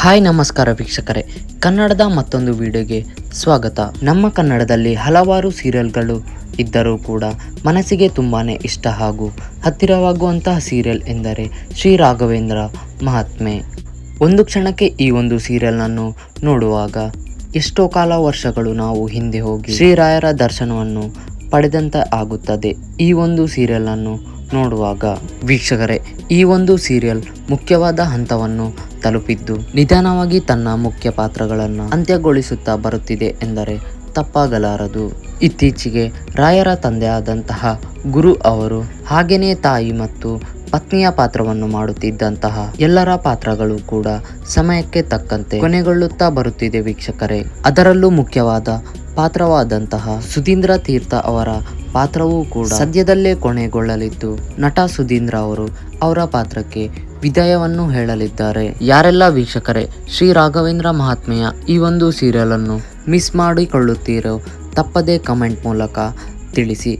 Hi ನಮಸ್ಕಾರ ವೀಕ್ಷಕರೇ, ಕನ್ನಡದ ಮತ್ತೊಂದು ವಿಡಿಯೋಗೆ ಸ್ವಾಗತ. ನಮ್ಮ ಕನ್ನಡದಲ್ಲಿ ಹಲವಾರು ಸೀರಿಯಲ್ಗಳು ಇದ್ದರೂ ಕೂಡ ಮನಸ್ಸಿಗೆ ತುಂಬಾ ಇಷ್ಟ ಹಾಗೂ ಹತ್ತಿರವಾಗುವಂತಹ ಸೀರಿಯಲ್ ಎಂದರೆ ಶ್ರೀ ರಾಘವೇಂದ್ರ ಮಹಾತ್ಮೆ. ಒಂದು ಕ್ಷಣಕ್ಕೆ ಈ ಒಂದು ಸೀರಿಯಲ್ನನ್ನು ನೋಡುವಾಗ ಎಷ್ಟೋ ವರ್ಷಗಳು ನಾವು ಹಿಂದೆ ಹೋಗಿ ಶ್ರೀರಾಯರ ದರ್ಶನವನ್ನು ಪಡೆದಂತೆ ಆಗುತ್ತದೆ. ಈ ಒಂದು ಸೀರಿಯಲನ್ನು ನೋಡುವಾಗ ವೀಕ್ಷಕರೇ, ಈ ಒಂದು ಸೀರಿಯಲ್ ಮುಖ್ಯವಾದ ಹಂತವನ್ನು ತಲುಪಿದ್ದು ನಿಧಾನವಾಗಿ ತನ್ನ ಮುಖ್ಯ ಪಾತ್ರಗಳನ್ನು ಅಂತ್ಯಗೊಳಿಸುತ್ತಾ ಬರುತ್ತಿದೆ ಎಂದರೆ ತಪ್ಪಾಗಲಾರದು. ಇತ್ತೀಚೆಗೆ ರಾಯರ ತಂದೆಯಾದಂತಹ ಗುರು ಅವರು ಹಾಗೇನೇ ತಾಯಿ ಮತ್ತು ಪತ್ನಿಯ ಪಾತ್ರವನ್ನು ಮಾಡುತ್ತಿದ್ದಂತಹ ಎಲ್ಲರ ಪಾತ್ರಗಳು ಕೂಡ ಸಮಯಕ್ಕೆ ತಕ್ಕಂತೆ ಕೊನೆಗೊಳ್ಳುತ್ತಾ ಬರುತ್ತಿದೆ ವೀಕ್ಷಕರೇ. ಅದರಲ್ಲೂ ಮುಖ್ಯವಾದ ಪಾತ್ರವಾದಂತಹ ಸುಧೀಂದ್ರ ತೀರ್ಥ ಅವರ ಪಾತ್ರವೂ ಕೂಡ ಸದ್ಯದಲ್ಲೇ ಕೊನೆಗೊಳ್ಳಲಿದ್ದು, ನಟ ಸುಧೀಂದ್ರ ಅವರು ಅವರ ಪಾತ್ರಕ್ಕೆ ವಿದಾಯವನ್ನು ಹೇಳಲಿದ್ದಾರೆ. ಯಾರೆಲ್ಲ ವೀಕ್ಷಕರೇ ಶ್ರೀ ರಾಘವೇಂದ್ರ ಮಹಾತ್ಮೆಯ ಈ ಒಂದು ಸೀರಿಯಲ್ ಅನ್ನು ಮಿಸ್ ಮಾಡಿಕೊಳ್ಳುತ್ತೀರೋ ತಪ್ಪದೇ ಕಮೆಂಟ್ ಮೂಲಕ ತಿಳಿಸಿ.